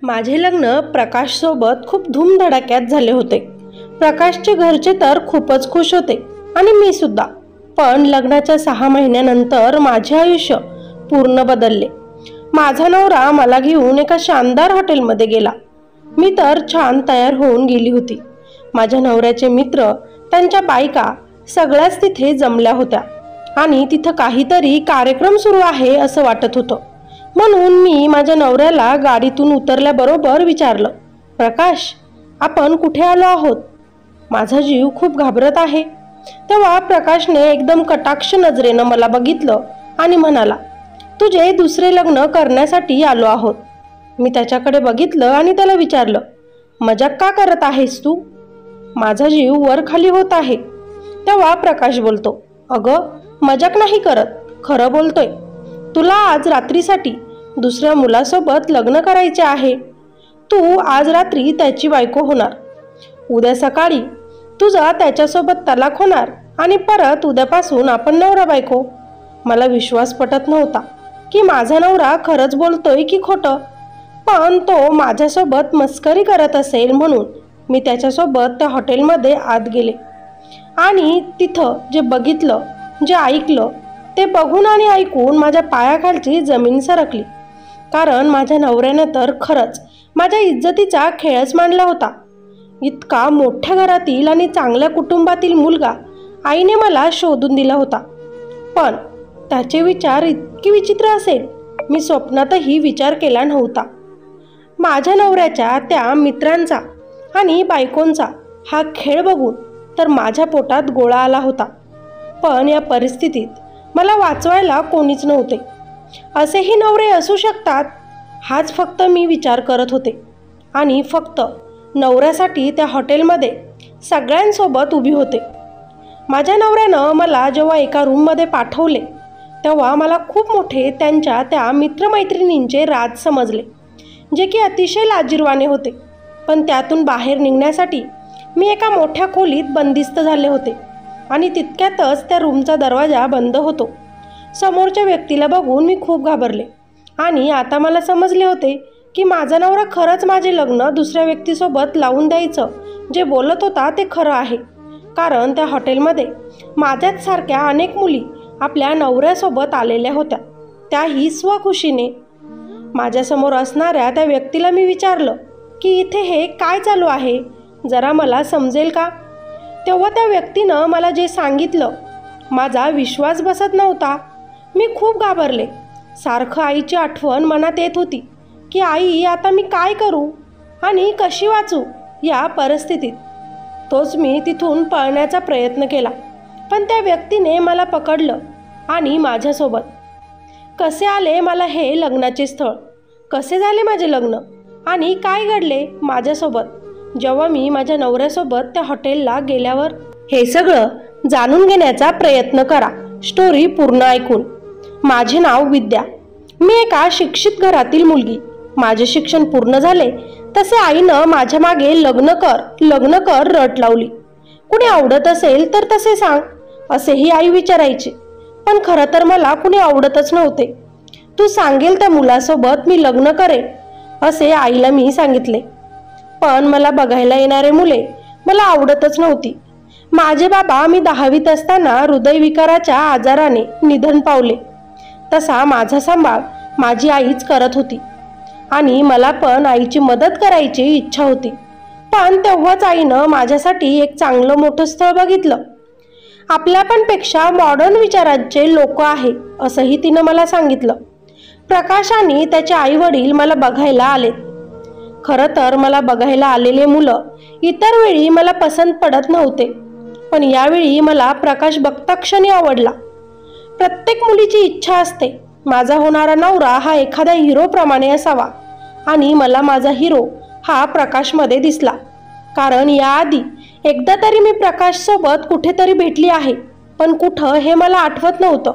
माझे लग्न प्रकाशसोबत खूप धूमधडाक्यात झाले होते. प्रकाशचे घरचे तर खूपच खुश होते आणि मी सुद्धा. पण लग्नाच्या 6 महिन्यानंतर माझे आयुष्य पूर्ण बदलले. माझा नवरा मला घेऊन एका शानदार हॉटेलमध्ये गेला. मी तर छान तयार होऊन गेली होती. माझ्या नवऱ्याचे मित्र, त्यांच्या बायका सगळ्याच तिथे जमल्या होत्या आणि तिथं काहीतरी कार्यक्रम सुरू आहे असं वाटत होतं. म्हणून मी माझ्या नवऱ्याला गाडीतून उतरल्याबरोबर विचारलं, प्रकाश, आपण कुठे आलो आहोत? माझा जीव खूप घाबरत आहे. तेव्हा प्रकाशने एकदम कटाक्ष नजरेनं मला बघितलं आणि म्हणाला, तुझे दुसरे लग्न करण्यासाठी आलो आहोत. मी त्याच्याकडे बघितलं आणि त्याला विचारलं, मजाक का करत आहेस तू? माझा जीव वर खाली होत आहे. तेव्हा प्रकाश बोलतो, अगं मजाक नाही करत, खरं बोलतोय. तुला आज रात्रीसाठी दुसऱ्या मुलासोबत लग्न करायचे आहे. तू आज रात्री त्याची बायको होणार. उद्या सकाळी तुझा त्याच्यासोबत तलाक होणार आणि परत उद्यापासून आपण नवरा बायको. मला विश्वास पटत नव्हता की माझा नवरा खरंच बोलतोय की खोटं. पण तो माझ्यासोबत मस्करी करत असेल म्हणून मी त्याच्यासोबत त्या हॉटेलमध्ये आत गेले आणि तिथं जे बघितलं, जे ऐकलं ते बघून आणि ऐकून माझ्या पायाखालची जमीन सरकली. कारण माझ्या नवऱ्याने तर खरंच माझ्या इज्जतीचा खेळच मांडला होता. इतका मोठ्या घरातील आणि चांगल्या कुटुंबातील मुलगा आईने मला शोधून दिला होता. पण त्याचे विचार इतके विचित्र असेल मी स्वप्नातही विचार केला नव्हता. माझ्या नवऱ्याच्या त्या मित्रांचा आणि बायकोंचा हा खेळ बघून तर माझ्या पोटात गोळा आला होता. पण या परिस्थितीत मला वाचवायला कोणीच नव्हते. असेही नवरे असू शकतात हाच फक्त मी विचार करत होते आणि फक्त नवऱ्यासाठी त्या हॉटेलमध्ये सगळ्यांसोबत उभी होते. माझ्या नवऱ्यानं मला जेव्हा एका रूममध्ये पाठवले तेव्हा मला खूप मोठे त्यांच्या त्या मित्रमैत्रिणींचे राज समजले, जे की अतिशय लाजिरवाणे होते. पण त्यातून बाहेर निघण्यासाठी मी एका मोठ्या खोलीत बंदिस्त झाले होते आणि तितक्यातच त्या रूमचा दरवाजा बंद होतो. समोरच्या व्यक्तीला बघून मी खूप घाबरले आणि आता मला समजले होते की माझा नवरा खरंच माझे लग्न दुसऱ्या व्यक्तीसोबत लावून द्यायचं जे बोलत होता ते खरं आहे. कारण त्या हॉटेलमध्ये माझ्याच सारख्या अनेक मुली आपल्या नवऱ्यासोबत आलेल्या होत्या, त्याही स्वखुशीने. माझ्यासमोर असणाऱ्या त्या व्यक्तीला मी विचारलं की इथे हे काय चालू आहे, जरा मला समजेल का? तेव्हा त्या व्यक्तीनं मला जे सांगितलं माझा विश्वास बसत नव्हता. मी खूप घाबरले. सारखं आईची आठवण मनात येत होती की आई, आता मी काय करू आणि कशी वाचू या परिस्थितीत. तोच मी तिथून पळण्याचा प्रयत्न केला. पण त्या व्यक्तीने मला पकडलं आणि माझ्यासोबत. कसे आले मला हे लग्नाचे स्थळ, कसे झाले माझे लग्न आणि काय घडले माझ्यासोबत जेव्हा मी माझ्या नवऱ्यासोबत त्या हॉटेलला गेल्यावर, हे सगळं जाणून घेण्याचा प्रयत्न करा स्टोरी पूर्ण ऐकून. माझे नाव विद्या. मी एका शिक्षित घरातील मुलगी. माझे शिक्षण पूर्ण झाले तसे आईनं माझ्या मागे लग्न कर रट लावली. कुणी आवडत असेल तर तसे सांग असेही आई विचारायची. पण खरं तर मला कुणी आवडतच नव्हते. तू सांगेल त्या मुलासोबत मी लग्न करेन असे आईला मी सांगितले. पण मला बघायला येणारे मुले मला आवडतच नव्हती. माझे बाबा मी 10वीत असताना हृदयविकाराच्या आजाराने निधन पावले. तसा माझा सांभाळ माझी आईच करत होती आणि मला पण आईची मदत करायची इच्छा होती. पण तेव्हाच आईनं माझ्यासाठी एक चांगलं मोठं स्थळ बघितलं. आपल्या पण पेक्षा मॉडर्न विचारांचे लोक आहे असंही तिनं मला सांगितलं. प्रकाश आणि त्याचे आई वडील मला बघायला आलेत. खरं तर मला बघायला आलेले मुलं इतर वेळी मला पसंत पडत नव्हते, पण यावेळी मला प्रकाश बघता क्षणी आवडला. प्रत्येक मुलीची इच्छा असते माझा होणारा नवरा हा एखाद्या हिरोप्रमाणे असावा आणि मला माझा हिरो हा प्रकाशमध्ये दिसला. कारण याआधी एकदा तरी मी प्रकाशसोबत कुठेतरी भेटली आहे, पण कुठं हे मला आठवत नव्हतं.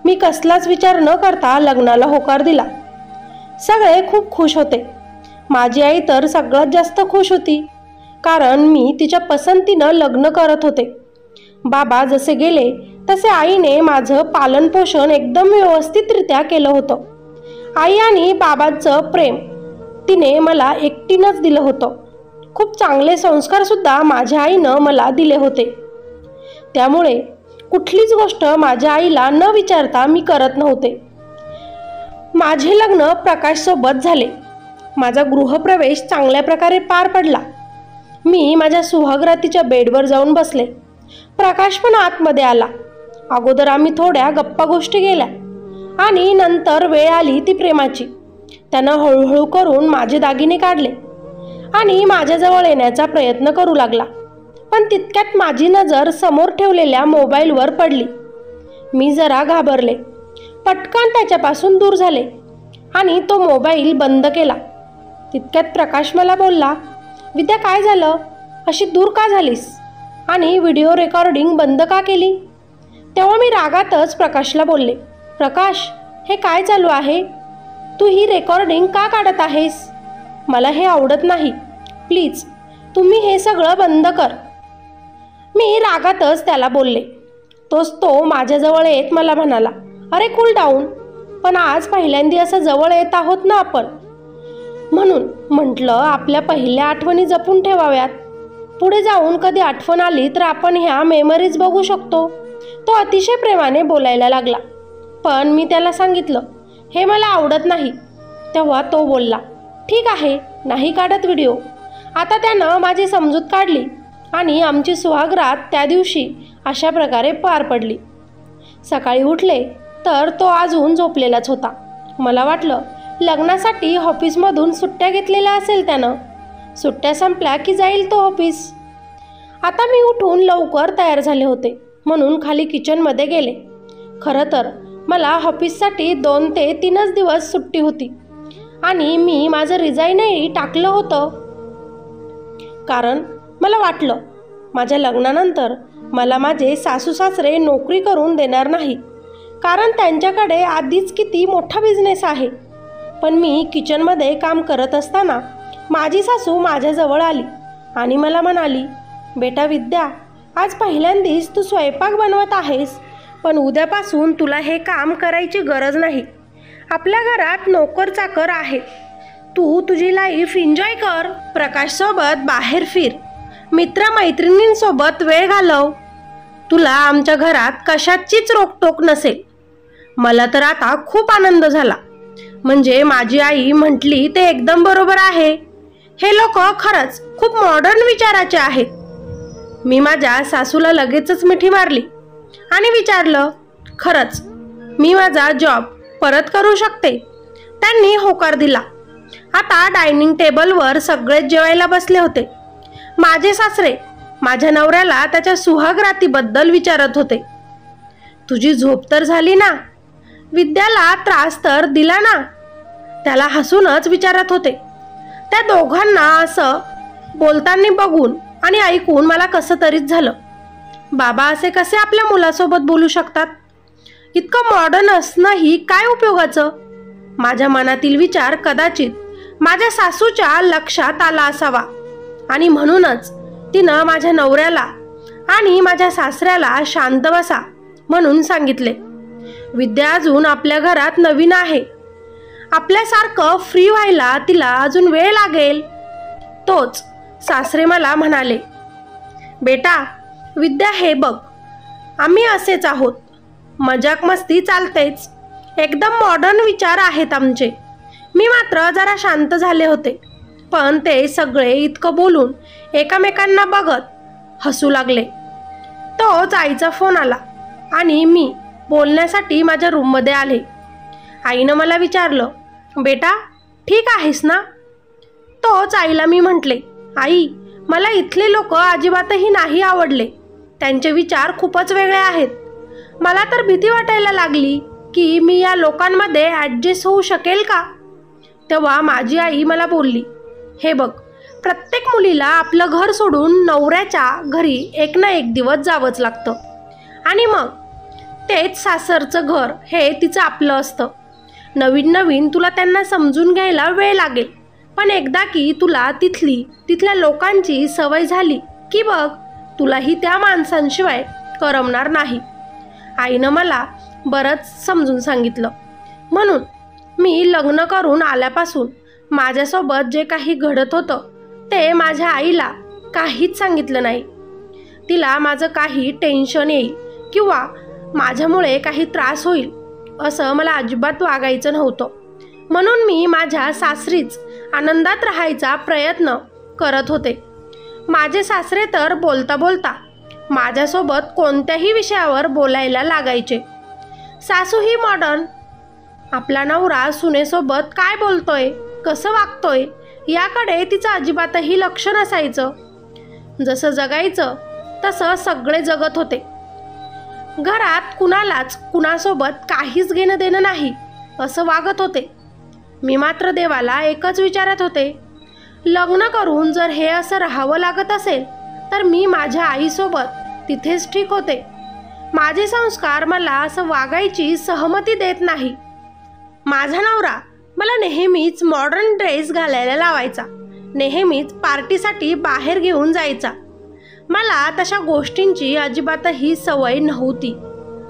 मी कसलाच विचार न करता लग्नाला होकार दिला. सगळे खूप खुश होते. माझी आई तर सगळ्यात जास्त खुश होती, कारण मी तिच्या पसंतीनं लग्न करत होते. बाबा जसे गेले तसे आईने माझं पालनपोषण एकदम व्यवस्थितरित्या केलं होतं. आई आणि बाबांचं प्रेम तिने मला एकटीनंच दिलं होतं. खूप चांगले संस्कारसुद्धा माझ्या आईनं मला दिले होते. त्यामुळे कुठलीच गोष्ट माझ्या आईला न विचारता मी करत नव्हते. माझे लग्न प्रकाशसोबत झाले. माझा गृहप्रवेश चांगल्या प्रकारे पार पडला. मी माझ्या सुहागरातीच्या बेडवर जाऊन बसले. प्रकाश पण आतमध्ये आला. अगोदर आम्ही थोड्या गप्पा गोष्टी केल्या आणि नंतर वेळ आली ती प्रेमाची. त्यानं हळूहळू करून माझे दागिने काढले आणि माझ्याजवळ येण्याचा प्रयत्न करू लागला. पण तितक्यात माझी नजर समोर ठेवलेल्या मोबाईलवर पडली. मी जरा घाबरले. पटकन त्याच्यापासून दूर झाले आणि तो मोबाईल बंद केला. तितक्यात प्रकाश मला बोलला, विद्या काय झालं? अशी दूर का झालीस? आणि व्हिडिओ रेकॉर्डिंग बंद का केली? तेव्हा मी रागातच प्रकाशला बोलले, प्रकाश हे काय चालू आहे? तू ही रेकॉर्डिंग का काढत आहेस? मला हे आवडत नाही. प्लीज तुम्ही हे सगळं बंद कर. मी रागातच त्याला बोलले. तो माझ्याजवळ येत मला म्हणाला, अरे कूल डाऊन. पण आज पहिल्यांदा असं जवळ येत आहोत ना आपण, म्हणून म्हटलं आपल्या पहिल्या आठवणी जपून ठेवाव्यात. पुढे जाऊन कधी आठवण आली तर आपण ह्या मेमरीज बघू शकतो. तो अतिशय प्रेमाने बोलायला लागला. पण मी त्याला सांगितलं, हे मला आवडत नाही. तेव्हा तो बोलला, ठीक आहे, नाही काढत व्हिडिओ. आता त्यानं माझी समजूत काढली आणि आमची सुहागरात त्या दिवशी अशा प्रकारे पार पडली. सकाळी उठले तर तो अजून झोपलेलाच होता. मला वाटलं लग्नासाठी ऑफिसमधून सुट्ट्या घेतलेल्या असेल त्यानं. सुट्ट्या संपल्या की जाईल तो ऑफिस. आता मी उठून लवकर तयार झाले होते म्हणून खाली किचनमध्ये गेले. खरं तर मला ऑफिससाठी 2 ते 3 दिवस सुट्टी होती आणि मी माझं रिझाईनही टाकलं होतं. कारण मला वाटलं माझ्या लग्नानंतर मला माझे सासू सासरे नोकरी करून देणार नाही, कारण त्यांच्याकडे आधीच किती मोठा बिझनेस आहे. पण मी किचनमध्ये काम करत असताना माझी सासू माझ्याजवळ आली आणि मला म्हणाली, बेटा विद्या, आज पहिल्यांदाच तू स्वयंपाक बनवत आहेस, पण उद्यापासून तुला हे काम करायची गरज नाही. आपल्या घरात नोकर चाकर आहेत. तू तुझी लाईफ एन्जॉय कर. प्रकाशसोबत बाहेर फिर, मित्रमैत्रिणींसोबत वेळ घालव. तुला आमच्या घरात कशाचीच रोकटोक नसेल. मला तर आता खूप आनंद झाला. म्हणजे माझी आई म्हटली ते एकदम बरोबर आहे. हे लोक खरंच खूप मॉडर्न विचाराचे आहेत. मी माझ्या सासूला लगेचच मिठी मारली आणि विचारलं, खरंच मी माझा जॉब परत करू शकते? त्यांनी होकार दिला. आता डायनिंग टेबलवर सगळेच जेवायला बसले होते. माझे सासरे माझ्या नवऱ्याला त्याच्या सुहागरातीबद्दल विचारत होते. तुझी झोप तर झाली ना? विद्याला त्रास तर दिला ना? त्याला हसूनच विचारत होते. त्या दोघांना असं बोलताना बघून आणि ऐकून मला कसं तरीच झालं. बाबा असे कसे आपल्या मुलासोबत बोलू शकतात? इतकं मॉडर्न असणंही काय उपयोगाचं? माझ्या मनातील विचार कदाचित माझ्या सासूच्या लक्षात आला असावा आणि म्हणूनच तिनं माझ्या नवऱ्याला आणि माझ्या सासऱ्याला शांत बसा म्हणून सांगितले. विद्या अजून आपल्या घरात नवीन आहे. आपल्यासारखं फ्री व्हायला तिला अजून वेळ लागेल. तोच सासरे मला म्हणाले, बेटा विद्या हे बघ, आम्ही असेच आहोत. मजाक मस्ती चालतेच. एकदम मॉडर्न विचार आहेत आमचे. मी मात्र जरा शांत झाले होते. पण ते सगळे इतकं बोलून एकमेकांना बघत हसू लागले. तोच आईचा फोन आला आणि मी बोलण्यासाठी माझ्या रूममध्ये आले. आईनं मला विचारलं, बेटा ठीक आहेस ना? तोच आईला मी म्हटले, आई मला इथले लोक अजिबातही नाही आवडले. त्यांचे विचार खूपच वेगळे आहेत. मला तर भीती वाटायला लागली की मी या लोकांमध्ये ॲडजस्ट होऊ शकेल का? तेव्हा माझी आई मला बोलली, हे बघ, प्रत्येक मुलीला आपलं घर सोडून नवऱ्याच्या घरी एक ना एक दिवस जावंच लागतं आणि मग तेच सासरचं घर हे तिचं आपलं असतं. नवीन नवीन तुला त्यांना समजून घ्यायला वेळ लागेल, पण एकदा की तुला तिथल्या लोकांची सवय झाली की बघ, तुलाही त्या माणसांशिवाय करमणार नाही. आईनं मला बरंच समजून सांगितलं. म्हणून मी लग्न करून आल्यापासून माझ्यासोबत जे काही घडत होतं ते माझ्या आईला काहीच सांगितलं नाही. तिला माझं काही टेन्शन येईल किंवा माझ्यामुळे काही त्रास होईल असं मला अजिबात वागायचं नव्हतं. म्हणून मी माझ्या सासरीच आनंदात राहायचा प्रयत्न करत होते. माझे सासरे तर बोलता बोलता माझ्यासोबत कोणत्याही विषयावर बोलायला लागायचे. सासू ही मॉडर्न, आपला नवरा सुनेसोबत काय बोलतोय, कसं वागतोय याकडे तिचं अजिबातही लक्ष नसायचं. जसं जगायचं तसं सगळे जगत होते. घरात कुणालाच कुणासोबत काहीच घेणं देणं नाही असं वागत होते. मी मात्र देवाला एकच विचारत होते, लग्न करून जर हे असं राहावं लागत असेल तर मी माझ्या आईसोबत तिथेच ठीक होते. माझे संस्कार मला असं वागायची सहमती देत नाही. माझा नवरा मला नेहमीच मॉडर्न ड्रेस घालायला लावायचा, नेहमीच पार्टीसाठी बाहेर घेऊन जायचा. मला तशा गोष्टींची अजिबातही सवय नव्हती.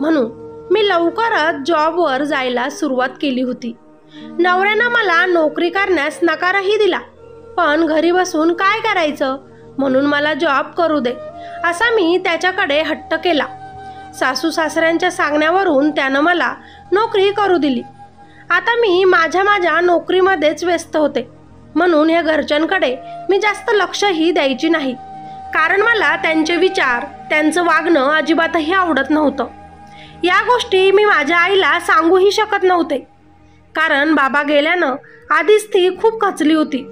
म्हणून मी लवकरच जॉबवर जायला सुरुवात केली होती. नवऱ्यानं मला नोकरी करण्यास नकारही दिला, पण घरी बसून काय करायचं म्हणून मला जॉब करू दे असा मी त्याच्याकडे हट्ट केला. सासू सासऱ्यांच्या सांगण्यावरून त्यानं मला नोकरी करू दिली. आता मी माझ्या नोकरीमध्येच व्यस्त होते. म्हणून या घरच्यांकडे मी जास्त लक्षही द्यायची नाही, कारण मला त्यांचे विचार, त्यांचं वागणं अजिबातही आवडत नव्हतं. या गोष्टी मी माझ्या आईला सांगूही शकत नव्हते, कारण बाबा गेल्यानं आधीच ती खूप खचली होती.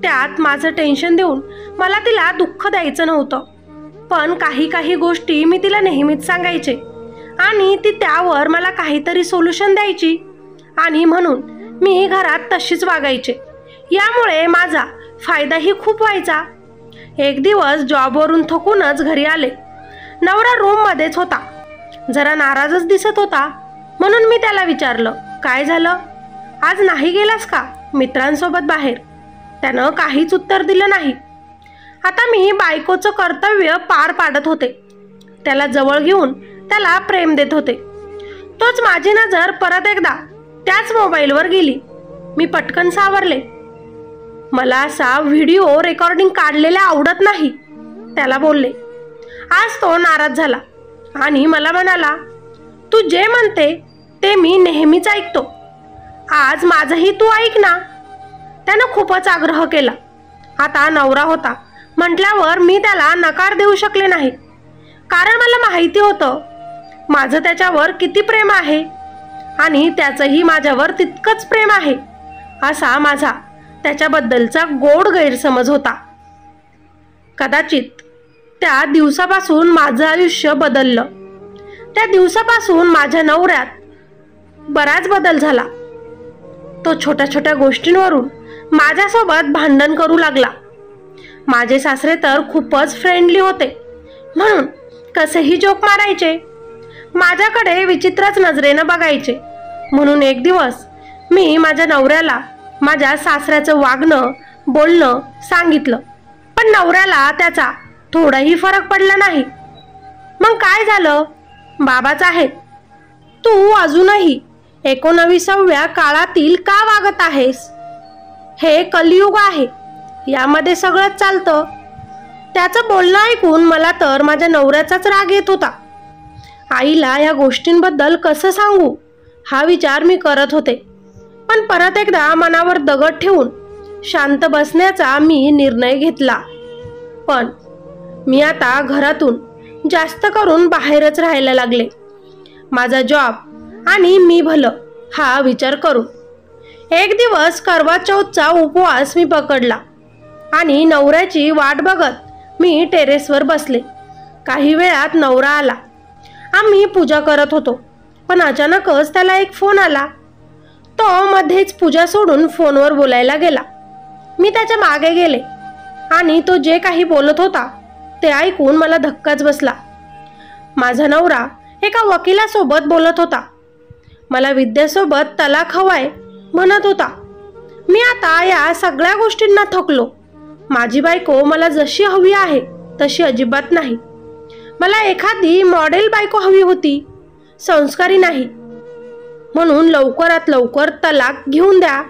त्यात माझं टेन्शन देऊन मला तिला दुःख द्यायचं नव्हतं. पण काही गोष्टी मी तिला नेहमीच सांगायचे आणि ती त्यावर मला काहीतरी सोल्युशन द्यायची आणि म्हणून मी घरात तशीच वागायचे. यामुळे माझा फायदाही खूप व्हायचा. एक दिवस जॉबवरून थकूनच घरी आले. नवरा रूममध्येच होता, जरा नाराजच दिसत होता. म्हणून मी त्याला विचारलं, काय झालं, आज नाही गेलास का मित्रांसोबत बाहेर? त्यानं काहीच उत्तर दिलं नाही. आता मी बायकोचं कर्तव्य पार पाडत होते. त्याला जवळ घेऊन त्याला प्रेम देत होते. तोच माझी नजर परत एकदा त्याच मोबाईलवर गेली. मी पटकन सावरले. मला असा व्हिडिओ रेकॉर्डिंग काढलेला आवडत नाही, त्याला बोलले. आज तो नाराज झाला आणि मला म्हणाला, तू जे म्हणते ते मी नेहमीच ऐकतो, आज माझंही तू ऐक ना. त्यानं खूपच आग्रह केला. आता नवरा होता म्हटल्यावर मी त्याला नकार देऊ शकले नाही, कारण मला माहिती होतं माझं त्याच्यावर किती प्रेम आहे आणि त्याचंही माझ्यावर तितकंच प्रेम आहे असा माझा त्याच्याबद्दलचा गोड गैरसमज होता. कदाचित त्या दिवसापासून माझं आयुष्य बदललं. त्या दिवसापासून माझ्या नवऱ्यात बराच बदल झाला. तो छोट्या छोट्या गोष्टींवरून माझ्यासोबत भांडण करू लागला. माझे सासरे तर खूपच फ्रेंडली होते, म्हणून कसेही जोक मारायचे, माझ्याकडे विचित्रच नजरेनं बघायचे. म्हणून एक दिवस मी माझ्या नवऱ्याला माझ्या सासऱ्याचं वागणं, बोलणं सांगितलं, पण नवऱ्याला त्याचा थोडाही फरक पडला नाही. मग काय झालं, बाबाच आहेत, तू अजूनही 19व्या काळातील का वागत आहेस? हे कलियुग आहे, यामध्ये सगळंच चालतं. त्याचं बोलणं ऐकून मला तर माझ्या नवऱ्याचाच राग येत होता. आईला या गोष्टींबद्दल कसं सांगू हा विचार मी करत होते. पण परत एकदा मनावर दगड ठेवून शांत बसण्याचा मी निर्णय घेतला. पण मी आता घरातून जास्त करून बाहेरच राहायला लागले. माझा जॉब आणि मी भलं हा विचार करून. एक दिवस करवा चौथचा उपवास मी पकडला आणि नवऱ्याची वाट बघत मी टेरेसवर बसले. काही वेळात नवरा आला. आम्ही पूजा करत होतो, पण अचानकच त्याला एक फोन आला. तो मध्येच पूजा सोडून फोनवर बोलायला गेला. मी त्याच्या मागे गेले आणि तो जे काही बोलत होता ते ऐकून मला धक्काच बसला. माझा नवरा एका वकिलासोबत बोलत होता. मला विद्यासोबत तलाक हवाय म्हणत होता. मी आता या सगळ्या गोष्टींना थकलो. माझी बायको मला जशी हवी आहे तशी अजिबात नाही. मला एखादी मॉडेल बायको हवी होती, संस्कारी नाही. म्हणून लवकरात लवकर तलाक घेऊन द्या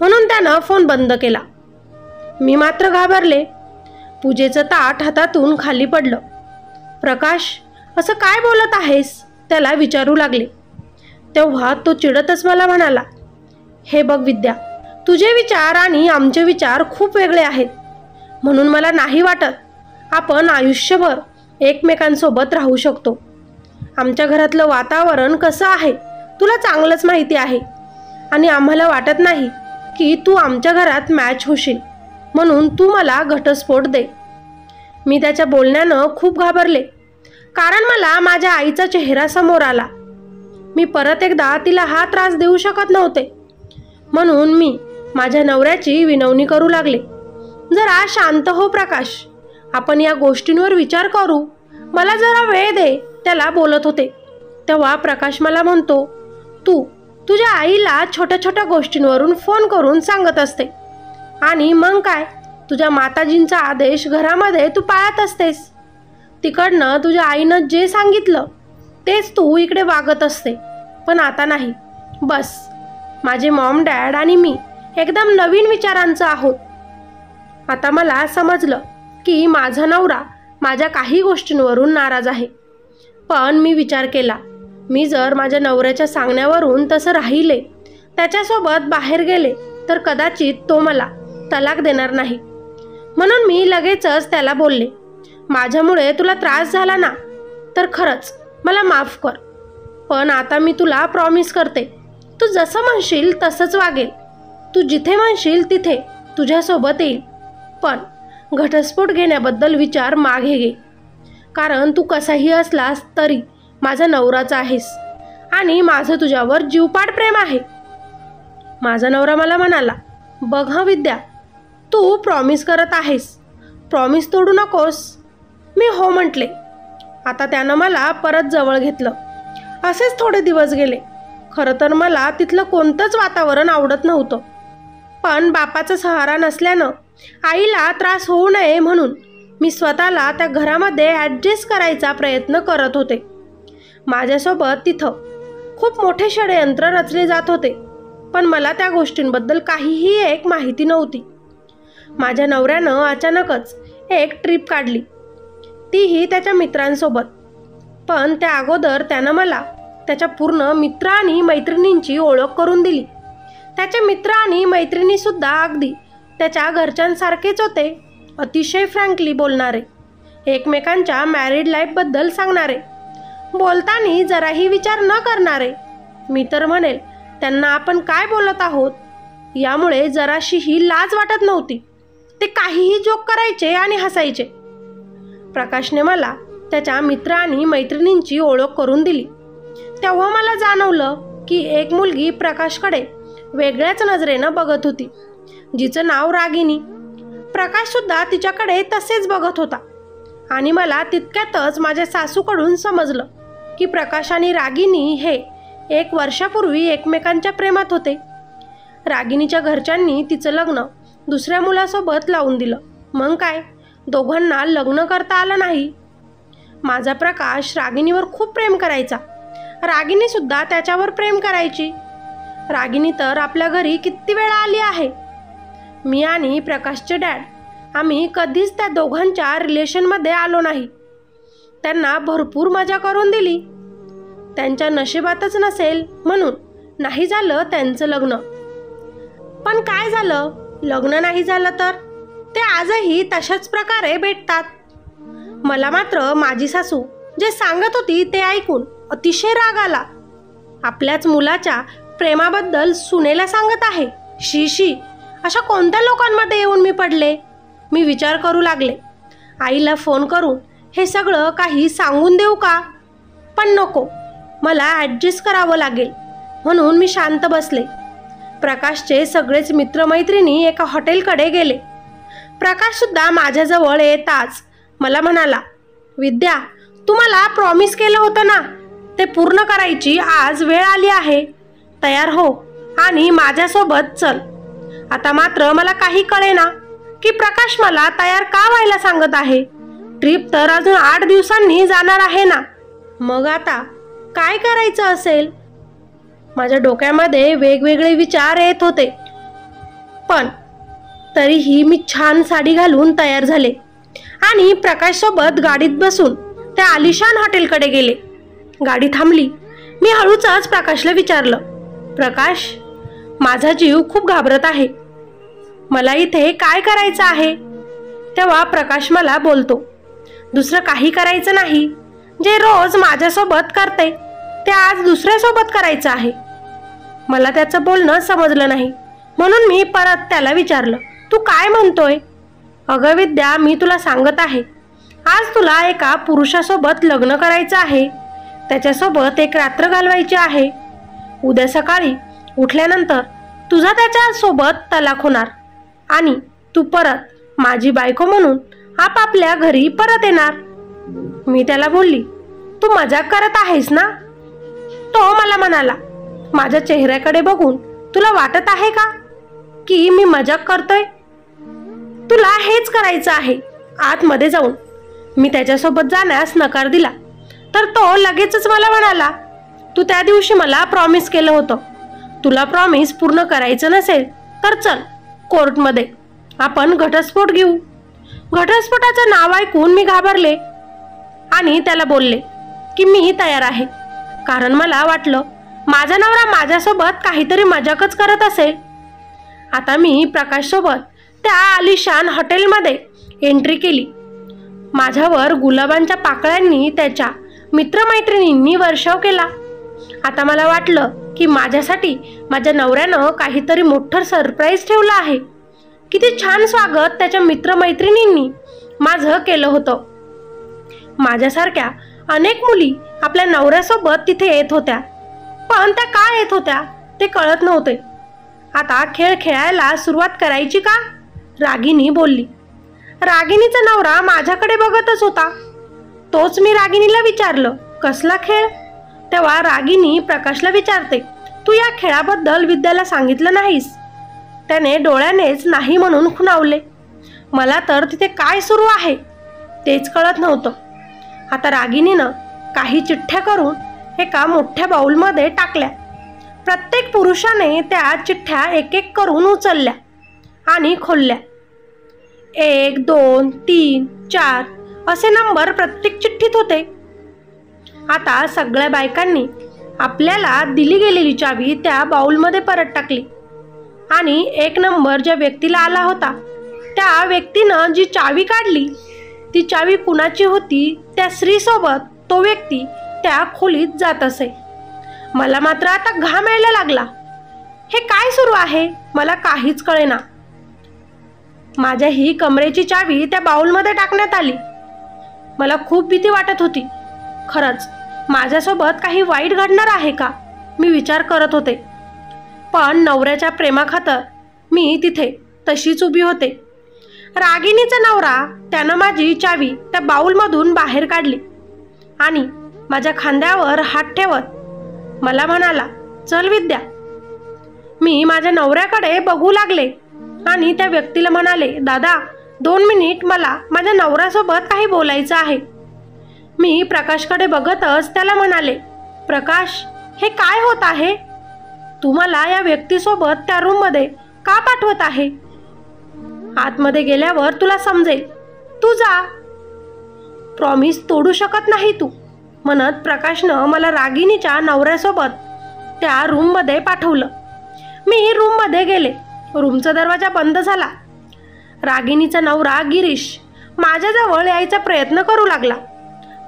म्हणून त्यानं फोन बंद केला. मी मात्र घाबरले. पूजेचं ताट हातातून खाली पडलं. प्रकाश, असं काय बोलत आहेस? त्याला विचारू लागले. तेव्हा तो चिडतच मला म्हणाला, हे बघ विद्या, तुझे विचार आणि आमचे विचार खूप वेगळे आहेत. म्हणून मला नाही वाटत आपण आयुष्यभर एकमेकांसोबत राहू शकतो. आमच्या घरातलं वातावरण कसं आहे तुला चांगलंच माहिती आहे आणि आम्हाला वाटत नाही की तू आमच्या घरात मॅच होशील. म्हणून तू मला घटस्फोट दे. मी त्याच्या बोलण्यानं खूप घाबरले, कारण मला माझ्या आईचा चेहरा समोर आला. मी परत एकदा तिला हा त्रास देऊ शकत नव्हते. म्हणून मी माझ्या नवऱ्याची विनवणी करू लागले, जरा शांत हो प्रकाश, आपण या गोष्टींवर विचार करू, मला जरा वेळ दे. त्याला बोलत होते तेव्हा प्रकाश मला म्हणतो, तू तुझ्या आईला छोट्या छोट्या गोष्टींवरून फोन करून सांगत असते आणि मग काय, तुझ्या माताजींचा आदेश घरामध्ये तू पाळत असतेस. तिकडनं तुझ्या आईनं जे सांगितलं तेच तू इकडे वागत असते. पण आता नाही. बस, माझे मॉम डॅड आणि मी एकदम नवीन विचारांचं आहोत. आता मला समजलं की माझा नवरा माझ्या काही गोष्टींवरून नाराज आहे. पण मी विचार केला, मी जर माझ्या नवऱ्याच्या सांगण्यावरून तसं राहिले, त्याच्यासोबत बाहेर गेले तर कदाचित तो मला तलाक देणार नाही. म्हणून मी लगेचच त्याला बोलले, माझ्यामुळे तुला त्रास झाला ना, तर खरंच मला माफ कर. पण आता मी तुला प्रॉमिस करते, तू जसं म्हणशील तसंच वागेल. तू जिथे म्हणशील तिथे तुझ्यासोबत येईल. पण घटस्फोट घेण्याबद्दल विचार मागे घे, कारण तू कसाही असलास तरी माझा नवराचा आहेस आणि माझं तुझ्यावर जीवपाड प्रेम आहे. माझा नवरा मला म्हणाला, बघ हं विद्या, तू प्रॉमिस करत आहेस, प्रॉमिस तोडू नकोस. मी हो म्हटले. आता त्यानं मला परत जवळ घेतलं. असेच थोडे दिवस गेले. खरं तर मला तिथलं कोणतंच वातावरण आवडत नव्हतं. पण बापाचा सहारा नसल्यानं आईला त्रास होऊ नये म्हणून मी स्वतःला त्या घरामध्ये ॲडजस्ट करायचा प्रयत्न करत होते. माझ्यासोबत तिथं खूप मोठे षडयंत्र रचले जात होते, पण मला त्या गोष्टींबद्दल काहीही एक माहिती नव्हती. माझ्या नवऱ्यानं अचानकच एक ट्रिप काढली, तीही त्याच्या मित्रांसोबत. पण त्या अगोदर त्यानं मला त्याच्या पूर्ण मित्र आणि मैत्रिणींची ओळख करून दिली. त्याचे मित्र आणि मैत्रिणीसुद्धा अगदी त्याच्या घरच्यांसारखेच होते. अतिशय फ्रँकली बोलणारे, एकमेकांच्या मॅरिड लाईफबद्दल सांगणारे, बोलताना जराही विचार न करणारे. मी तर म्हणेल त्यांना आपण काय बोलत आहोत यामुळे जराशीही लाज वाटत नव्हती. ते काहीही जोक करायचे आणि हसायचे. प्रकाशने मला त्याच्या मित्र आणि मैत्रिणींची ओळख करून दिली. तेव्हा मला जाणवलं की एक मुलगी प्रकाशकडे वेगळ्याच नजरेनं बघत होती, जिचं नाव रागिनी. प्रकाशसुद्धा तिच्याकडे तसेच बघत होता. आणि मला तितक्यातच माझ्या सासूकडून समजलं की प्रकाश आणि रागिनी हे 1 वर्षापूर्वी एकमेकांच्या प्रेमात होते. रागिनीच्या घरच्यांनी तिचं लग्न दुसऱ्या मुलासोबत लावून दिलं. मग काय, दोघांना लग्न करता आलं नाही. माझा प्रकाश रागिनीवर खूप प्रेम करायचा. रागिनीसुद्धा त्याच्यावर प्रेम करायची. रागिनी तर आपल्या घरी किती वेळा आली आहे. मी आणि प्रकाशचे डॅड आम्ही कधीच त्या दोघांच्या रिलेशनमध्ये आलो नाही. त्यांना भरपूर मजा करून दिली. त्यांच्या नशिबातच नसेल म्हणून नाही झालं त्यांचं लग्न. पण काय झालं, लग्न नाही झालं तर ते आजही तशाच प्रकारे भेटतात. मला मात्र माझी सासू जे सांगत होती ते ऐकून अतिशय राग आला. आपल्याच मुलाच्या प्रेमाबद्दल सुनेला सांगत आहे. शी शी, अशा कोणत्या लोकांमध्ये येऊन मी पडले. मी विचार करू लागले, आईला फोन करून हे सगळं काही सांगून देऊ का? पण नको, मला ॲडजस्ट करावं लागेल. म्हणून मी शांत बसले. प्रकाशचे सगळेच मित्रमैत्रिणी एका हॉटेलकडे गेले. प्रकाशसुद्धा माझ्याजवळ येताच मला म्हणाला, विद्या, तू मला प्रॉमिस केलं होतं ना, ते पूर्ण करायची आज वेळ आली आहे. तयार हो आणि माझ्यासोबत चल. आता मात्र मला काही कळेना की प्रकाश मला तयार का व्हायला सांगत आहे. ट्रिप तर अजून 8 दिवसांनी जाणार आहे ना. मग आता काय करायचं असेल? माझ्या डोक्यामध्ये वेगवेगळे विचार येत होते. पण तरीही मी छान साडी घालून तयार झाले आणि प्रकाशसोबत गाडीत बसून त्या आलिशान हॉटेलकडे गेले. गाडी थांबली. मी हळूच प्रकाशला विचारलं, प्रकाश, माझा जीव खूप घाबरत आहे. मला इथे काय करायचं आहे? तेव्हा प्रकाश मला बोलतो, दुसरं काही करायचं नाही. जे रोज माझ्यासोबत करते ते आज दुसऱ्यासोबत करायचं आहे. मला त्याचं बोलणं समजलं नाही, म्हणून मी परत त्याला विचारलं, तू काय म्हणतोय? अगं विद्या, मी तुला सांगत आहे, आज तुला एका पुरुषासोबत लग्न करायचं आहे. त्याच्यासोबत एक रात्र घालवायची आहे. उद्या सकाळी उठल्यानंतर तुझा त्याच्यासोबत तलाक होणार आणि तू परत माझी बायको म्हणून आपापल्या घरी परत येणार. मी त्याला बोलली, तू मजाक करत आहेस ना? तो मला म्हणाला, माझ्या चेहऱ्याकडे बघून तुला वाटत आहे का की मी मजाक करतोय? तुला हेच करायचं आहे. आतमध्ये जाऊन मी त्याच्यासोबत जाण्यास नकार दिला तर तो लगेचच मला म्हणाला, तू त्या दिवशी मला प्रॉमिस केलं होतं. तुला प्रॉमिस पूर्ण करायचं नसेल तर चल कोर्टमध्ये, आपण घटस्फोट घेऊ. घटस्फोटाचं नाव ऐकून मी घाबरले आणि त्याला बोलले की मी तयार आहे, कारण मला वाटलं माझा नवरा माझ्यासोबत काहीतरी मजाकच करत असेल. आता मी प्रकाशसोबत त्या आलिशान हॉटेलमध्ये एंट्री केली. माझ्यावर गुलाबांच्या पाकळ्यांनी त्याच्या मित्रमैत्रिणींनी वर्षाव केला. आता मला वाटलं की माझ्यासाठी माझ्या नवऱ्यानं काहीतरी मोठं सरप्राईज ठेवलं आहे. किती छान स्वागत त्याच्या मित्रमैत्रिणींनी माझं केलं होतं. माझ्यासारख्या अनेक मुली आपल्या नवऱ्यासोबत तिथे येत होत्या, पण त्या का येत होत्या ते कळत नव्हते. आता खेळ खेळायला सुरुवात करायची का? रागिनी बोलली. रागिनीचा नवरा माझ्याकडे बघतच होता. तोच मी रागिनीला विचारलं, कसला खेळ? तेव्हा रागिनी प्रकाशला विचारते, तू या खेळाबद्दल विद्याला सांगितलं नाहीस? त्याने डोळ्यानेच नाही म्हणून खुणावले. मला तर तिथे काय सुरू आहे तेच कळत नव्हतं. आता रागिनीनं काही चिठ्ठ्या करून एका मोठ्या बाउलमध्ये टाकल्या. प्रत्येक पुरुषाने त्या चिठ्ठ्या एक एक करून उचलल्या आणि खोलल्या. 1, 2, 3, 4 असे नंबर प्रत्येक चिठ्ठीत होते. आता सगळ्या बायकांनी आपल्याला दिली गेलेली चावी त्या बाउलमध्ये परत टाकली आणि एक नंबर ज्या व्यक्तीला आला होता त्या व्यक्तीनं जी चावी काढली ती चावी कुणाची होती त्या स्त्रीसोबत तो व्यक्ती त्या खोलीत जात असे. मला मात्र आता घाम यायला लागला. हे काय सुरू आहे मला काहीच कळेना. माझ्या ही कमरेची चावी त्या बाउलमध्ये टाकण्यात आली. मला खूप भीती वाटत होती. खरंच माझ्यासोबत काही वाईट घडणार आहे का मी विचार करत होते. पण नवऱ्याच्या प्रेमाखातर मी तिथे तशीच उभी होते. रागिनीचा नवरा त्यानं माझी चावी त्या बाउलमधून बाहेर काढली आणि माझ्या खांद्यावर हात ठेवत मला म्हणाला, चल विद्या. मी माझ्या नवऱ्याकडे बघू लागले आणि त्या व्यक्तीला म्हणाले, दादा 2 मिनिट मला माझ्या नवऱ्यासोबत काही बोलायचं आहे. मी प्रकाशकडे बघतच त्याला म्हणाले, प्रकाश हे काय होत आहे? तू मला या व्यक्तीसोबत त्या रूममध्ये का पाठवत आहे? आतमध्ये गेल्यावर तुला समजेल. तू जा. प्रॉमिस तोडू शकत नाही तू, म्हणत प्रकाशनं मला रागिनीच्या नवऱ्यासोबत त्या रूममध्ये पाठवलं. मी रूममध्ये गेले. रूमचा दरवाजा बंद झाला. रागिनीचा नवरा गिरीश माझ्याजवळ यायचा प्रयत्न करू लागला.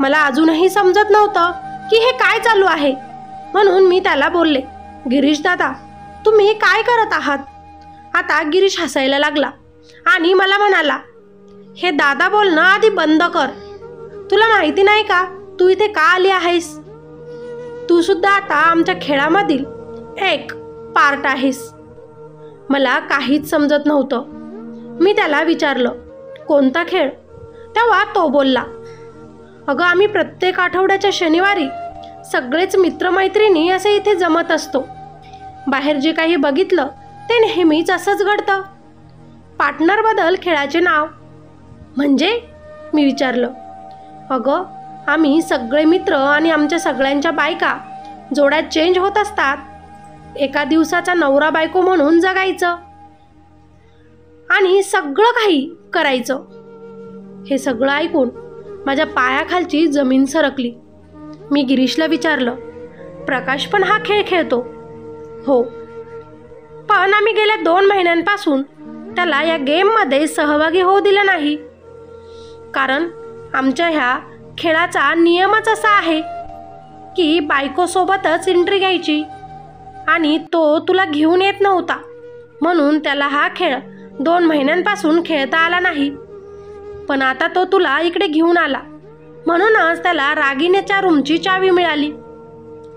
मला अजूनही समजत नव्हतं की हे काय चालू आहे, म्हणून मी त्याला बोलले, गिरीश दादा तुम्ही काय करत आहात? आता गिरीश हसायला लागला आणि मला म्हणाला, हे दादा बोलणं आधी बंद कर. तुला माहिती नाही का तू इथे का आली आहेस? तू सुद्धा आता आमच्या खेळामधील एक पार्ट आहेस. मला काहीच समजत नव्हतं. मी त्याला विचारलं, कोणता खेळ? तेव्हा तो बोलला, अगं आम्ही प्रत्येक आठवड्याच्या शनिवारी सगळेच मित्रमैत्रिणी असे इथे जमत असतो. बाहेर जे काही बघितलं ते नेहमीच असंच घडतं. पार्टनर बदल खेळाचे नाव म्हणजे? मी विचारलं. अगं आम्ही सगळे मित्र आणि आमच्या सगळ्यांच्या बायका जोड्यात चेंज होत असतात. एका दिवसाचा नवरा बायको म्हणून जगायचं. आणि सगळं काही करायचं. हे सगळं ऐकून माझ्या पायाखालची जमीन सरकली. मी गिरीशला विचारलं, प्रकाश पण हा खेळ खेळतो? हो, पण आम्ही गेल्या 2 महिन्यांपासून त्याला या गेममध्ये सहभागी होऊ दिलं नाही. कारण आमच्या ह्या खेळाचा नियमच असा आहे की बायकोसोबतच एंट्री घ्यायची, आणि तो तुला घेऊन येत नव्हता म्हणून त्याला हा खेळ 2 महिन्यांपासून खेळता आला नाही. पण आता तो तुला इकडे घेऊन आला म्हणूनच त्याला रागिनीच्या रूमची चावी मिळाली.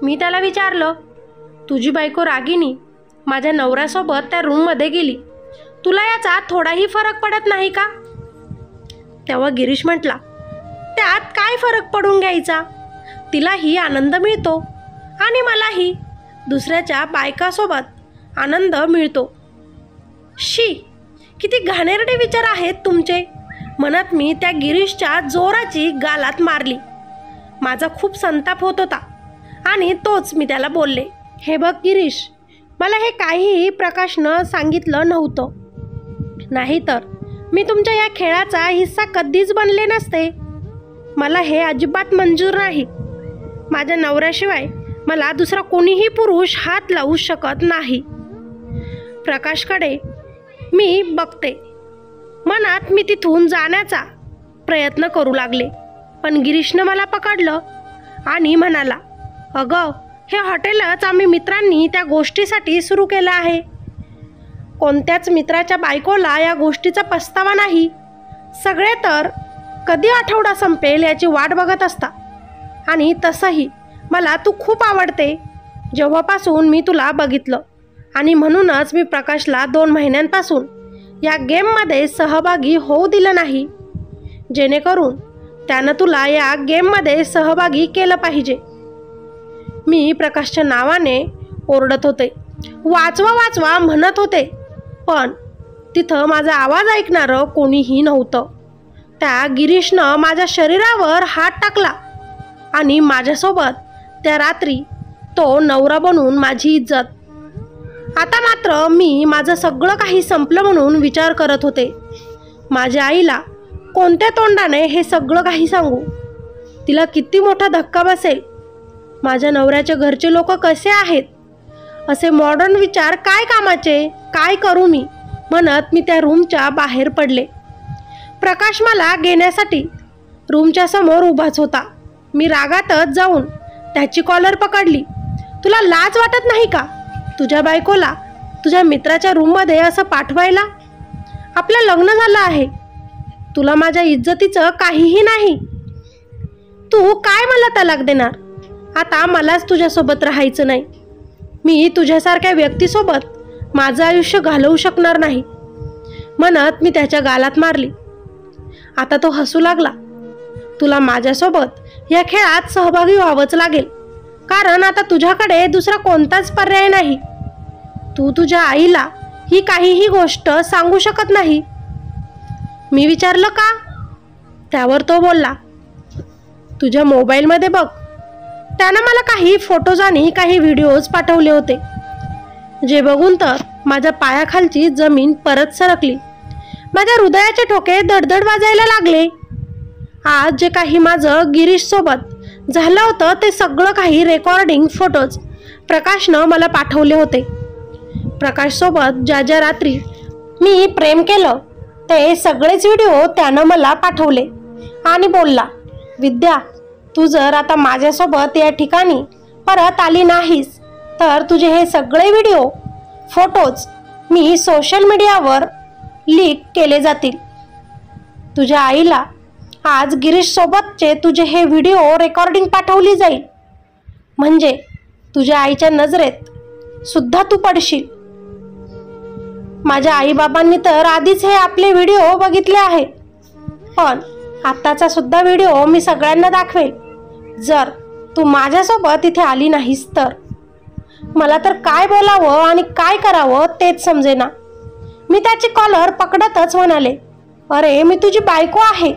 मी त्याला विचारलं, तुझी बायको रागिनी माझ्या नवऱ्यासोबत त्या रूममध्ये गेली, तुला याचा थोडाही फरक पडत नाही का? तेव्हा गिरीश म्हटला, त्यात काय फरक पडून घ्यायचा? तिलाही आनंद मिळतो आणि मलाही दुसऱ्याच्या बायकासोबत आनंद मिळतो. शी, किती घाणेरडे विचार आहेत तुमचे, म्हणत मी त्या गिरीशच्या जोराची गालात मारली. माझा खूप संताप होत होता आणि तोच मी त्याला बोलले, हे बघ गिरीश, मला हे काहीही प्रकाशनं सांगितलं नव्हतं, नाहीतर मी तुमच्या या खेळाचा हिस्सा कधीच बनले नसते. मला हे अजिबात मंजूर नाही. माझ्या नवऱ्याशिवाय मला दुसरा कोणीही पुरुष हात लावू शकत नाही. प्रकाशकडे मी बघते. मनात मी तिथून जाण्याचा प्रयत्न करू लागले, पण गिरीशनं मला पकडलं आणि म्हणाला, अगं, हे हॉटेलच आम्ही मित्रांनी त्या गोष्टीसाठी सुरू केलं आहे. कोणत्याच मित्राच्या बायकोला या गोष्टीचा पस्तावा नाही. सगळे तर कधी आठवडा संपेल याची वाट बघत असता. आणि तसंही मला तू खूप आवडते जेव्हापासून मी तुला बघितलं, आणि म्हणूनच मी प्रकाशला 2 महिन्यांपासून या गेममध्ये सहभागी होऊ दिलं नाही, जेणेकरून त्यानं तुला या गेममध्ये सहभागी केलं पाहिजे. मी प्रकाशच्या नावाने ओरडत होते, वाचवा वाचवा म्हणत होते, पण तिथं माझा आवाज ऐकणारं कोणीही नव्हतं. त्या गिरीशनं माझ्या शरीरावर हात टाकला आणि माझ्यासोबत त्या रात्री तो नवरा बनून माझी इज्जत. आता मात्र मी माझं सगळं काही संपलं म्हणून विचार करत होते. माझ्या आईला कोणत्या तोंडाने हे सगळं काही सांगू? तिला किती मोठा धक्का बसेल. माझ्या नवऱ्याच्या घरचे लोक कसे आहेत? असे मॉडर्न विचार काय कामाचे? काय करू मी? म्हणत मी त्या रूमच्या बाहेर पडले. प्रकाश मला घेण्यासाठी रूमच्या समोर उभाच होता. मी रागातच जाऊन त्याची कॉलर पकडली. तुला लाज वाटत नाही का तुझ्या बायकोला तुझ्या मित्राच्या रूममध्ये असं पाठवायला? आपलं लग्न झालं आहे. तुला माझ्या इज्जतीचं काहीही नाही. तू काय मला तलाक देणार? आता मलाच तुझ्यासोबत राहायचं नाही. मी तुझ्यासारख्या व्यक्तीसोबत माझं आयुष्य घालवू शकणार नाही, म्हणत मी त्याच्या गालात मारली. आता तो हसू लागला. तुला माझ्यासोबत या खेळात सहभागी व्हावंच लागेल, कारण आता तुझ्याकडे दुसरा कोणताच पर्याय नाही. तू तुझ्या आईला ही काहीही गोष्ट सांगू शकत नाही. मी विचारलं का? त्यावर तो बोलला, तुझ्या मोबाईलमध्ये बघ. त्यानं मला काही फोटोज आणि काही व्हिडिओज पाठवले होते, जे बघून तर माझ्या पायाखालची जमीन परत सरकली. माझ्या हृदयाचे ठोके धडधड वाजायला लागले. आज जे काही माझं गिरीशसोबत झालं होतं ते सगळं काही रेकॉर्डिंग फोटोज प्रकाशनं मला पाठवले होते. प्रकाशसोबत ज्या ज्या रात्री मी प्रेम केलं ते सगळेच व्हिडिओ त्यानं मला पाठवले आणि बोलला, विद्या, तू जर आता माझ्यासोबत या ठिकाणी परत आली नाहीस तर तुझे हे सगळे व्हिडिओ फोटोज मी सोशल मीडियावर लीक केले जातील. तुझ्या आईला आज गिरीशसोबतचे तुझे हे व्हिडिओ रेकॉर्डिंग पाठवली जाईल, म्हणजे तुझ्या आईच्या नजरेत सुद्धा तू पडशील. माझ्या आईबाबांनी तर आधीच हे आपले व्हिडिओ बघितले आहेत, पण आत्ताचा सुद्धा व्हिडिओ मी सगळ्यांना दाखवेल जर तू माझ्यासोबत इथे आली नाहीस तर. मला तर काय बोलावं आणि काय करावं तेच समजेना. मी त्याची कॉलर पकडतच म्हणाले, अरे मी तुझी बायको आहे.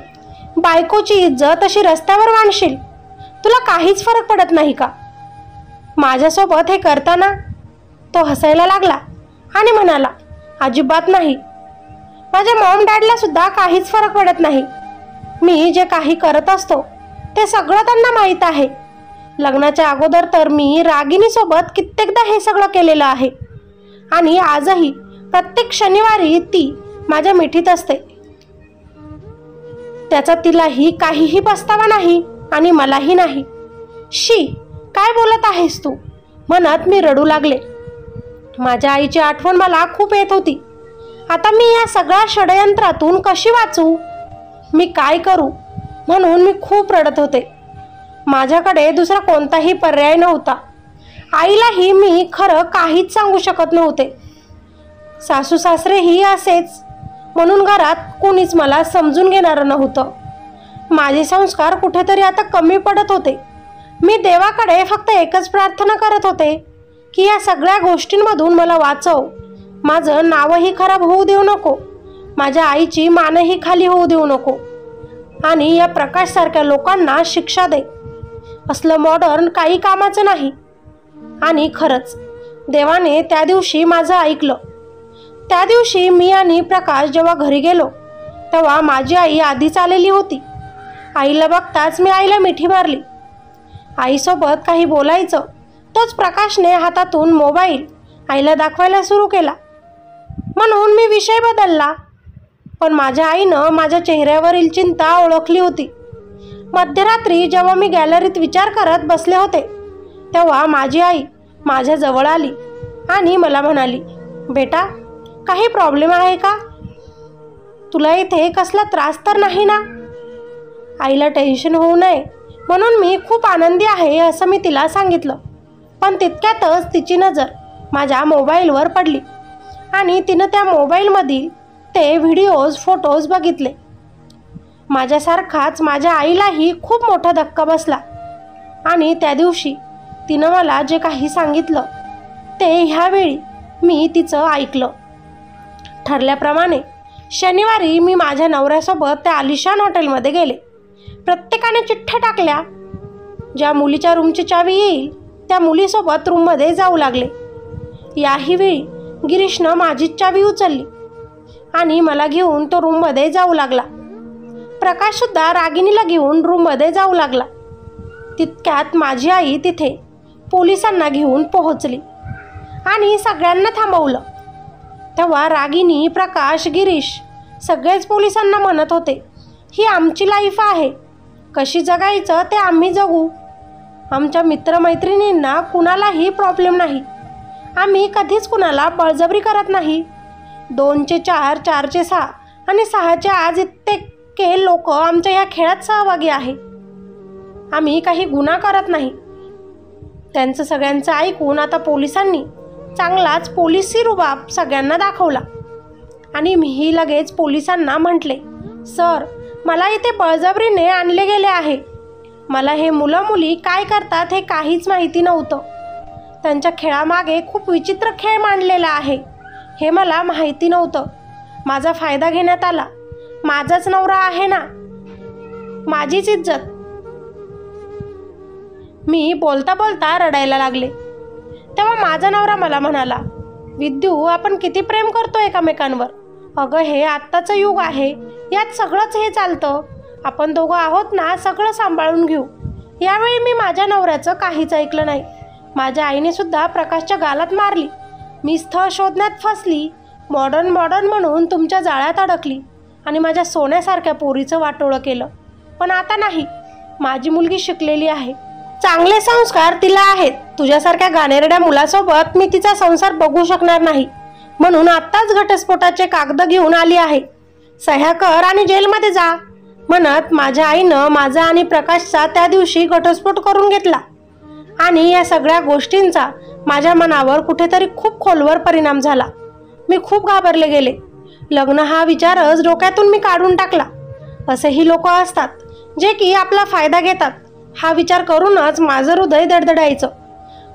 बायकोची इज्जत अशी रस्त्यावर मांडशील? तुला काहीच फरक पडत नाही का माझ्यासोबत हे करताना? तो हसायला लागला आणि म्हणाला, अजिबात नाही. माझ्या मॉम डॅडला सुद्धा काहीच फरक पडत नाही. मी जे काही करत असतो ते सगळं त्यांना माहीत आहे. लग्नाच्या अगोदर तर मी रागिनीसोबत कित्येकदा हे सगळं केलेलं आहे आणि आजही प्रत्येक शनिवारी ती माझ्या मिठीत असते. त्याचा तिलाही काहीही पस्तावा नाही आणि मलाही नाही. शी, काय बोलत आहेस तू, म्हणत मी रडू लागले. माझ्या आईची आठवण मला खूप येत होती. आता मी या सगळ्या षडयंत्रातून कशी वाचू, मी काय करू, म्हणून मी खूप रडत होते. माझ्याकडे दुसरा कोणताही पर्याय नव्हता. आईलाही मी खरं काहीच सांगू शकत नव्हते. सासू सासरेही असेच, म्हणून घरात कोणीच मला समजून घेणारं नव्हतं. माझे संस्कार कुठेतरी आता कमी पडत होते. मी देवाकडे फक्त एकच प्रार्थना करत होते की या सगळ्या गोष्टींमधून मला वाचव. माझं नावही खराब होऊ देऊ नको, माझ्या आईची मानही खाली होऊ देऊ नको आणि या प्रकाशसारख्या लोकांना शिक्षा दे. असलं मॉडर्न काही कामाचं नाही. आणि खरंच देवाने त्या दिवशी माझं ऐकलं. त्या दिवशी मी आणि प्रकाश जेव्हा घरी गेलो तेव्हा माझी आई आधीच आलेली होती. आईला बघताच मी आईला मिठी मारली. आईसोबत काही बोलायचं तोच प्रकाशने हातातून मोबाईल आईला दाखवायला सुरू केला, म्हणून मी विषय बदलला. पण माझ्या आईनं माझ्या चेहऱ्यावरील चिंता ओळखली होती. मध्यरात्री जेव्हा मी गॅलरीत विचार करत बसले होते तेव्हा माझी आई माझ्या जवळ आली आणि मला म्हणाली, बेटा, काही प्रॉब्लेम आहे का? तुला इथे कसला त्रास तर नाही ना? आईला टेन्शन होऊ नये म्हणून मी खूप आनंदी आहे असं मी तिला सांगितलं. पण तितक्यातच तिची नजर माझ्या मोबाईलवर पडली आणि तिनं त्या मोबाईलमधील ते व्हिडिओज फोटोज बघितले. माझ्यासारखाच माझ्या आईलाही खूप मोठा धक्का बसला आणि त्या दिवशी तिनं मला जे काही सांगितलं ते ह्यावेळी मी तिचं ऐकलं. ठरल्याप्रमाणे शनिवारी मी माझ्या नवऱ्यासोबत त्या आलिशान हॉटेलमध्ये गेले. प्रत्येकाने चिठ्ठ्या टाकल्या. ज्या मुलीच्या रूमची चावी येईल त्या मुलीसोबत रूममध्ये जाऊ लागले. याही वेळी गिरीशनं माझीच चावी उचलली आणि मला घेऊन तो रूममध्ये जाऊ लागला. प्रकाशसुद्धा रागिनीला घेऊन रूममध्ये जाऊ लागला. तितक्यात माझी आई तिथे पोलिसांना घेऊन पोहोचली आणि सगळ्यांना थांबवलं. तेव्हा रागिनी, प्रकाश, गिरीश सगळेच पोलिसांना म्हणत होते, ही आमची लाईफ आहे, कशी जगायचं ते आम्ही जगू. आमच्या मित्रमैत्रिणींना कुणालाही प्रॉब्लेम नाही. आम्ही कधीच कुणाला बळजबरी करत नाही. 2चे 4, 4चे 6 आणि 6चे आज इतके लोक आमच्या या खेळात सहभागी आहे. आम्ही काही गुन्हा करत नाही. त्यांचं सगळ्यांचं ऐकून आता पोलिसांनी चांगलाच पोलिसी रुबाब सगळ्यांना दाखवला आणि मीही लगेच पोलिसांना म्हटले, सर, मला इथे बळजबरीने आणले गेले आहे. मला हे मुलं मुली काय करतात हे काहीच माहिती नव्हतं. त्यांच्या खेळामागे खूप विचित्र खेळ मांडलेला आहे हे मला माहिती नव्हतं. माझा फायदा घेण्यात आला. माझाच नवरा आहे ना, माझीच इज्जत. मी बोलता बोलता रडायला लागले. तेव्हा माझा नवरा मला म्हणाला, विद्यू, आपण किती प्रेम करतो एकमेकांवर. अगं, हे आत्ताचं युग आहे, यात सगळंच हे चालतं. आपण दोघं आहोत ना, सगळं सांभाळून घेऊ. यावेळी मी माझ्या नवऱ्याचं काहीच ऐकलं नाही. माझ्या आईने सुद्धा प्रकाशच्या गालात मारली. मी स्थळ शोधण्यात फसली, मॉडर्न म्हणून तुमच्या जाळ्यात अडकली आणि माझ्या सोन्यासारख्या पोरीचं वाटोळं केलं. पण आता नाही, माझी मुलगी शिकलेली आहे, चांगले संस्कार तिला आहेत. तुझ्यासारख्या गाणेरड्या मुलासोबत मी तिचा संसार बघू शकणार नाही. म्हणून आत्ताच घटस्फोटाचे कागद घेऊन आली आहे. सह्या कर आणि जेलमध्ये जा, म्हणत माझ्या आईनं माझा आणि प्रकाशचा त्या दिवशी घटस्फोट करून घेतला. आणि या सगळ्या गोष्टींचा माझ्या मनावर कुठेतरी खूप खोलवर परिणाम झाला. मी खूप घाबरले गेले. लग्न हा विचारच डोक्यातून मी काढून टाकला. असेही लोक असतात जे की आपला फायदा घेतात, हा विचार करूनच माझं हृदय धडधडायचं.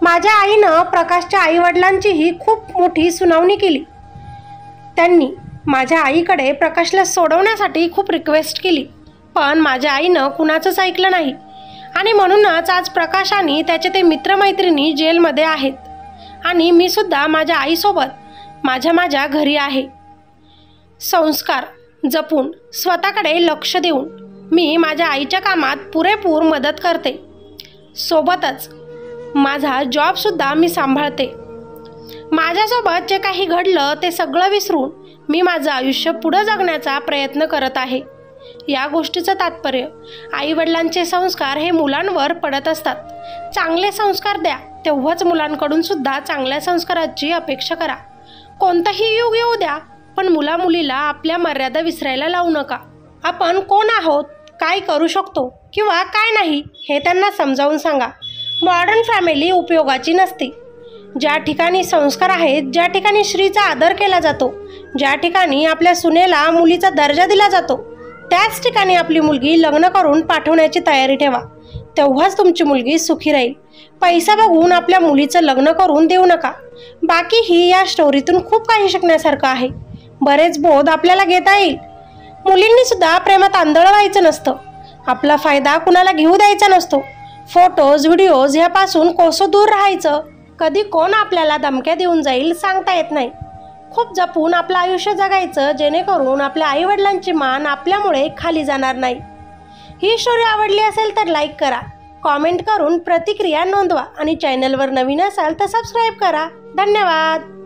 माझ्या आईनं प्रकाशच्या आईवडिलांचीही खूप मोठी सुनावणी केली. त्यांनी माझ्या आईकडे प्रकाशला सोडवण्यासाठी खूप रिक्वेस्ट केली, पण माझ्या आईनं कुणाचंच ऐकलं नाही. आणि म्हणूनच आज प्रकाश आणि त्याचे ते मित्रमैत्रिणी जेलमध्ये आहेत आणि मी सुद्धा माझ्या आईसोबत माझ्या घरी आहे. संस्कार जपून स्वतःकडे लक्ष देऊन मी माझ्या आईच्या कामात पुरेपूर मदत करते. सोबतच माझा जॉबसुद्धा मी सांभाळते. माझ्यासोबत जे काही घडलं ते सगळं विसरून मी माझं आयुष्य पुढं जगण्याचा प्रयत्न करत आहे. या गोष्टीचं तात्पर्य आईवडिलांचे संस्कार हे मुलांवर पडत असतात. चांगले संस्कार द्या, तेव्हाच मुलांकडून सुद्धा चांगल्या संस्काराची अपेक्षा करा. कोणतंही युग येऊ द्या, पण मुलामुलीला आपल्या मर्यादा विसरायला लावू नका. आपण कोण आहोत, काय करू शकतो किंवा काय नाही हे त्यांना समजावून सांगा. मॉडर्न फॅमिली उपयोगाची नसते. ज्या ठिकाणी संस्कार आहेत, ज्या ठिकाणी स्त्रीचा आदर केला जातो, ज्या ठिकाणी आपल्या सुनेला मुलीचा दर्जा दिला जातो, त्याच ठिकाणी आपली मुलगी लग्न करून पाठवण्याची तयारी ठेवा. तेव्हाच तुमची मुलगी सुखी राहील. पैसा बघून आपल्या मुलीचं लग्न करून देऊ नका. बाकीही या स्टोरीतून खूप काही शिकण्यासारखं आहे. बरेच बोध आपल्याला घेता येईल. मुलींनी सुद्धा प्रेमात आंधळ व्हायचं नसतं. आपला फायदा कुणाला घेऊ द्यायचा नसतो. फोटोज व्हिडिओज ह्यापासून कोसं दूर राहायचं. कधी कोण आपल्याला धमक्या देऊन जाईल सांगता येत नाही. खूप जपून आपलं आयुष्य जगायचं, जेणेकरून आपल्या आईवडिलांची मान आपल्यामुळे खाली जाणार नाही. ही स्टोरी आवडली असेल तर लाईक करा, कॉमेंट करून प्रतिक्रिया नोंदवा आणि चॅनलवर नवीन असाल तर सबस्क्राईब करा. धन्यवाद.